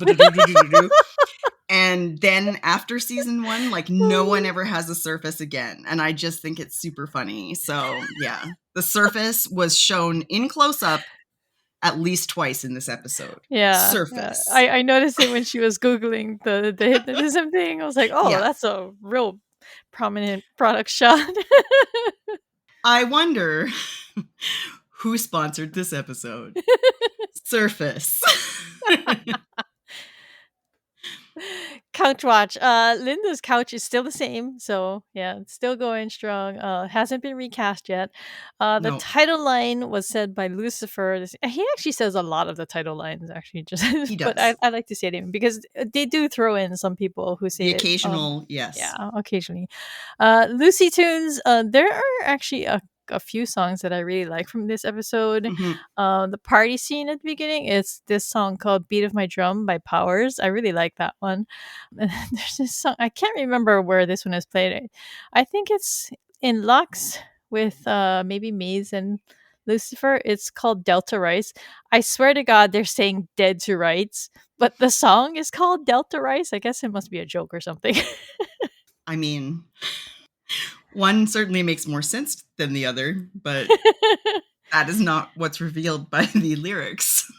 And then after season 1, like no one ever has a Surface again. And I just think it's super funny. So yeah, the Surface was shown in close up at least twice in this episode. Yeah. Surface. I noticed it when she was Googling the hypnotism thing. I was like, oh, that's a real prominent product shot. I wonder who sponsored this episode. Surface. Couch watch. Linda's couch is still the same, so yeah, it's still going strong. Hasn't been recast yet. The title line was said by Lucifer. He actually says a lot of the title lines, actually. Just he does. But I like to say it in because they do throw in some people who say the occasional, yes, yeah, occasionally. LuciTunes. There are actually a few songs that I really like from this episode. The party scene at the beginning, it's this song called Beat of My Drum by Powers. I really like that one. And there's this song, I can't remember where this one is played. I think it's in Lux with maybe Maze and Lucifer. It's called Delta Rice. I swear to God, they're saying Dead to Rights, but the song is called Delta Rice. I guess it must be a joke or something. I mean, one certainly makes more sense than the other, but that is not what's revealed by the lyrics.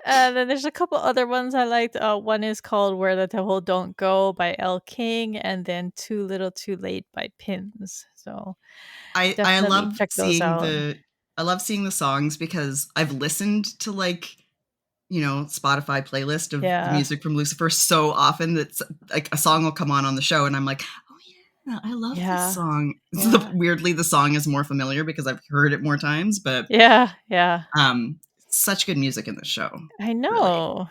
Then there's a couple other ones I liked. One is called Where the Devil Don't Go by Elle King, and then Too Little Too Late by Pins. So I love seeing the songs because I've listened to Spotify playlist of the music from Lucifer so often that like a song will come on the show and I'm like, I love this song. Weirdly, the song is more familiar because I've heard it more times, but such good music in the show. I know. Really.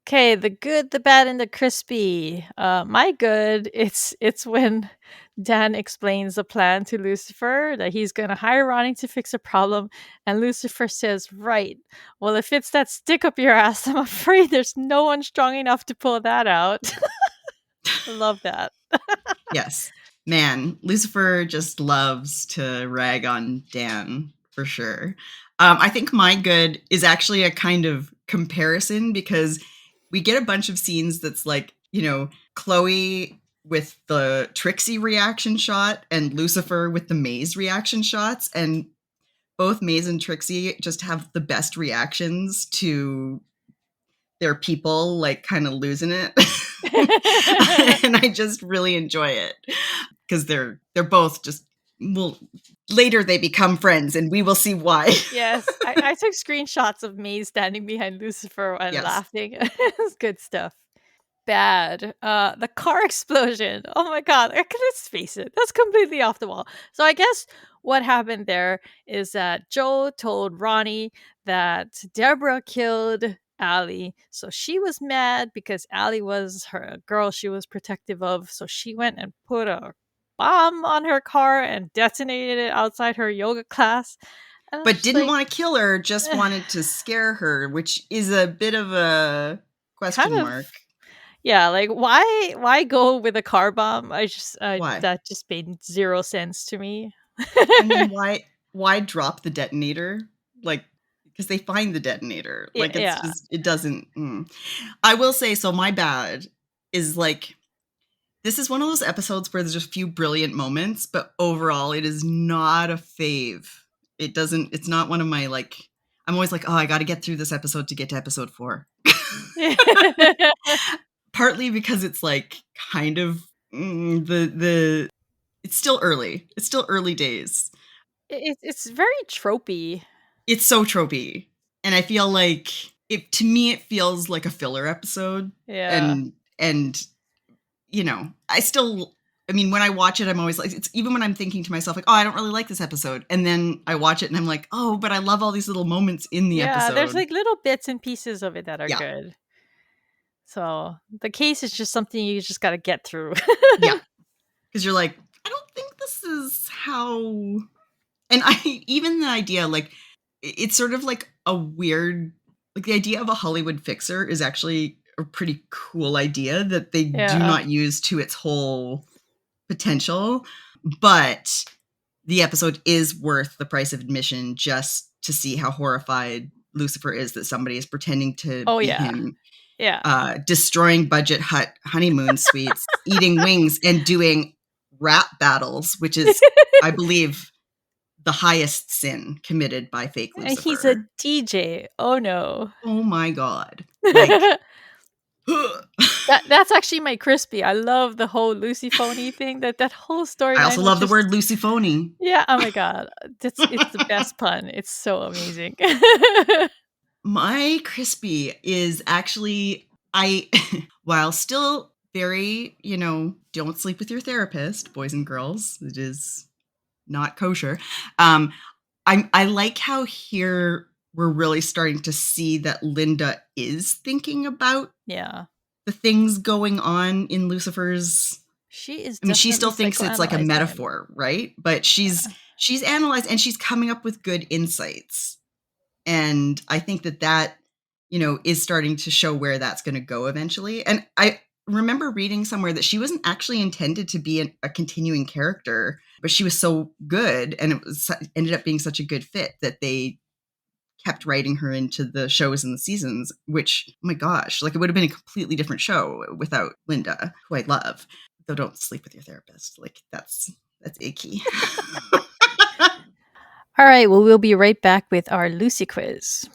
Okay, the good, the bad, and the crispy. My good, it's when Dan explains the plan to Lucifer that he's gonna hire Ronnie to fix a problem, and Lucifer says, "Right. Well, if it's that stick up your ass, I'm afraid there's no one strong enough to pull that out." I love that. Yes. Man, Lucifer just loves to rag on Dan, for sure. I think my good is actually a kind of comparison because we get a bunch of scenes that's like, Chloe with the Trixie reaction shot and Lucifer with the Maze reaction shots. And both Maze and Trixie just have the best reactions to their people, like, kind of losing it. And I just really enjoy it because they're both just, well, later they become friends and we will see why. Yes, I took screenshots of Maze standing behind Lucifer and Yes. laughing. It's good stuff. Bad. The car explosion. Oh my god. Let's face it. That's completely off the wall. So I guess what happened there is that Joe told Ronnie that Deborah killed Allie. So she was mad because Allie was her girl she was protective of. So she went and put a bomb on her car and detonated it outside her yoga class. And I was But just didn't like, want to kill her, just wanted to scare her, which is a bit of a kind question of. mark. Yeah, like why go with a car bomb? Why? That just made 0 sense to me. And then why drop the detonator? Like, because they find the detonator. Yeah, Like, it's yeah. just, it doesn't. I will say, so my bad is like, this is one of those episodes where there's a few brilliant moments, but overall, it is not a fave. It's not one of my, like, I'm always like, oh, I got to get through this episode to get to episode 4. Partly because it's like kind of it's still early. It's still early days. It's very tropey. It's so tropey. And I feel like to me it feels like a filler episode. Yeah. And I mean, when I watch it, I'm always like, it's even when I'm thinking to myself, like, oh, I don't really like this episode. And then I watch it and I'm like, oh, but I love all these little moments in the Yeah, there's episode. like little bits and pieces of it that are Yeah. good. So the case is just something you just got to get through. Yeah. Because you're like, I don't think this is how. And even the idea, like, it's sort of like a weird, like, the idea of a Hollywood fixer is actually a pretty cool idea that they do Yeah. not use to its whole potential. But the episode is worth the price of admission just to see how horrified Lucifer is that somebody is pretending to Oh be yeah. him. Yeah. Destroying budget hut honeymoon suites, eating wings, and doing rap battles, which is, I believe, the highest sin committed by fake And he's a Lucifer. DJ. Oh no. Oh my god. Like, That's actually my crispy. I love the whole Lucy phony thing. That whole storyline. I also was love the just, word Luciphony. yeah. Oh my god, it's the best pun. It's so amazing. My crispy is actually, while still very, don't sleep with your therapist, boys and girls. It is not kosher. I like how here we're really starting to see that Linda is thinking about Yeah, the things going on in Lucifer's. she is. I mean, she still Definitely thinks it's like a psychoanalyzing him. metaphor, right? But she's analyzed and she's coming up with good insights. And I think that is starting to show where that's going to go eventually. And I remember reading somewhere that she wasn't actually intended to be a continuing character, but she was so good and ended up being such a good fit that they kept writing her into the shows and the seasons, which, oh my gosh, like, it would have been a completely different show without Linda, who I love. Though don't sleep with your therapist. Like, that's icky. All right. Well, we'll be right back with our Lucy quiz.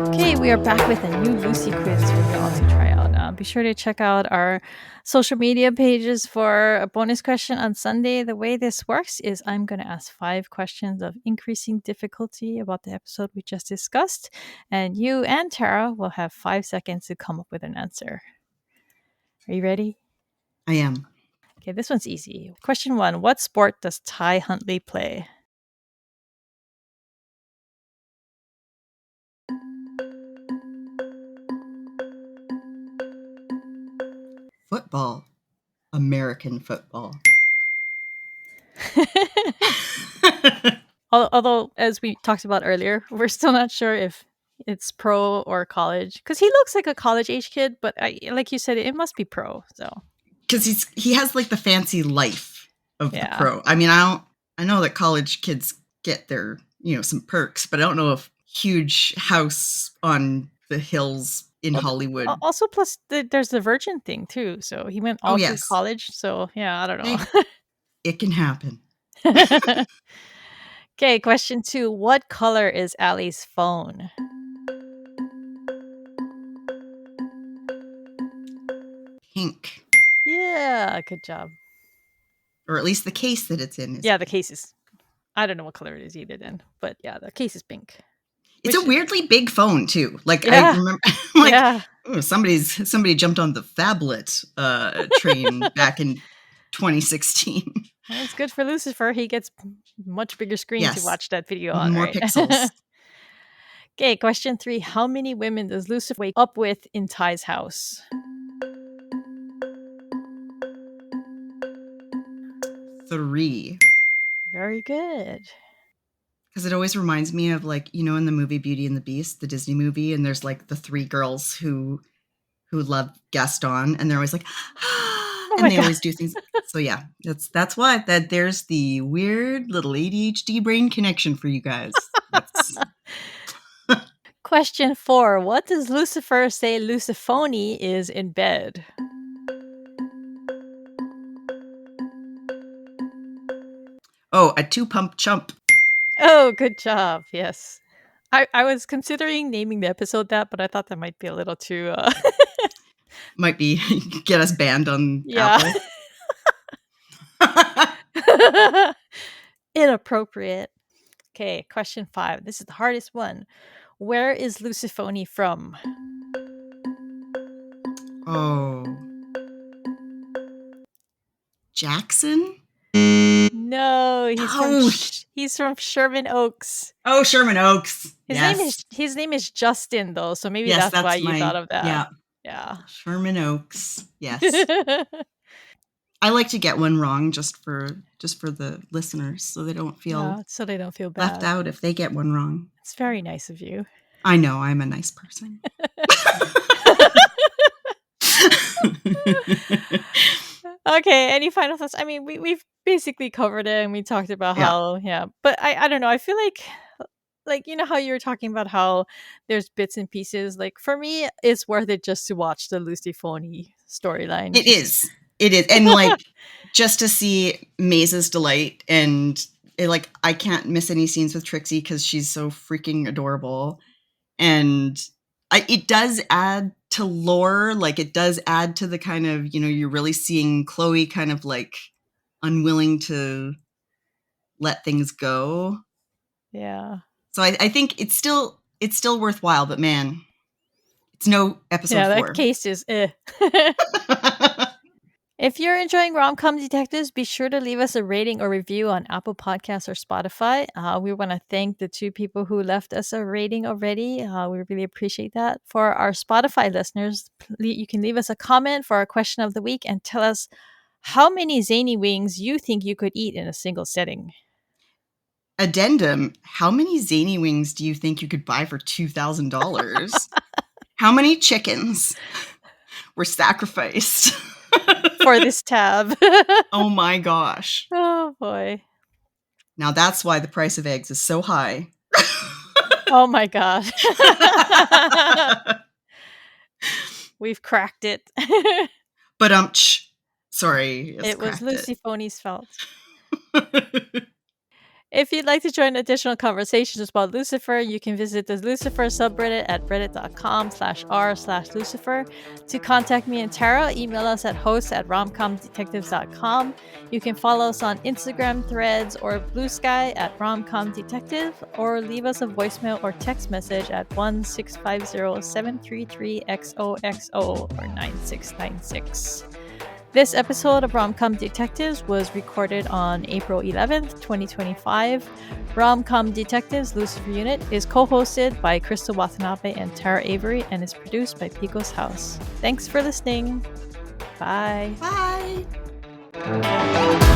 Okay, we are back with a new Lucy quiz for you all to try out. Be sure to check out our social media pages for a bonus question on Sunday. The way this works is I'm going to ask 5 questions of increasing difficulty about the episode we just discussed, and you and Tara will have 5 seconds to come up with an answer. Are you ready? I am. Okay, this one's easy. Question 1. What sport does Ty Huntley play? Football. American football. Although, as we talked about earlier, we're still not sure if it's pro or college because he looks like a college age kid, but like you said, it must be pro. So because he has like the fancy life of the Yeah. pro. I mean, I know that college kids get their some perks, but I don't know if huge house on the hills in Hollywood. Also, plus there's the virgin thing too. So he went all through yes. college. So yeah, I don't know. Hey, it can happen. Okay, question 2. What color is Allie's phone? Pink. Yeah, good job. Or at least the case that it's in is Yeah, the pink. case is. I don't know what color it is either then, but yeah, the case is pink. It's a weirdly big phone too. Like I Yeah. remember, like Yeah. somebody jumped on the phablet train back in 2016. Well, it's good for Lucifer. He gets much bigger screen to Yes, watch that video on, more right? pixels. Okay, question 3. How many women does Lucifer wake up with in Ty's house? 3. Very good. Because it always reminds me of, like, you know, in the movie Beauty and the Beast, the Disney movie, and there's like the 3 girls who love Gaston, and they're always like, Oh and my they God. always do things. So yeah, that's why that there's the weird little ADHD brain connection for you guys. That's Question 4. What does Lucifer say Luciphone is in bed? a 2-pump chump. Oh, good job. Yes. I was considering naming the episode that, but I thought that might be a little too Might be get us banned on yeah. Apple. Inappropriate. Okay, question 5. This is the hardest one. Where is Luciphone from? Oh, No, Jackson? No. he's from Sherman Oaks. Oh, Sherman Oaks. His name is Justin though, so maybe Yes, that's why that's you thought of that. yeah. Yeah. Sherman Oaks. Yes. I like to get one wrong just for the listeners so they don't feel so they don't feel bad. left out if they get one wrong. It's very nice of you. I know, I'm a nice person. Okay, any final thoughts? I mean, we've basically covered it and we talked about how but I don't know. I feel like you know how you were talking about how there's bits and pieces. Like for me, it's worth it just to watch the Luciphone storyline. It is, and like just to see Maze's delight, and I can't miss any scenes with Trixie because she's so freaking adorable, and it does add to lore. Like it does add to the kind of, you're really seeing Chloe kind of like unwilling to let things go. Yeah. So I think it's still worthwhile, but man, it's no episode 4. Yeah, that case is If you're enjoying Rom-Com Detectives, be sure to leave us a rating or review on Apple Podcasts or Spotify. We want to thank the 2 people who left us a rating already. We really appreciate that. For our Spotify listeners, you can leave us a comment for our question of the week and tell us how many zany wings you think you could eat in a single sitting. Addendum, how many zany wings do you think you could buy for $2,000? How many chickens were sacrificed for this tab? Oh my gosh. Oh boy. Now that's why the price of eggs is so high. Oh my god. We've cracked it. But sorry. It was Luciphone's fault. If you'd like to join additional conversations about Lucifer, you can visit the Lucifer subreddit at reddit.com/r/Lucifer. To contact me and Tara, email us at hosts@romcomdetectives.com. You can follow us on Instagram, Threads, or Blue Sky at romcomdetective, or leave us a voicemail or text message at 1-650-733-XOXO or 9696. This episode of Rom-Com Detectives was recorded on April 11th, 2025. Rom-Com Detectives Lucifer Unit is co-hosted by Crystal Watanabe and Tara Avery and is produced by Pico's House. Thanks for listening. Bye. Bye.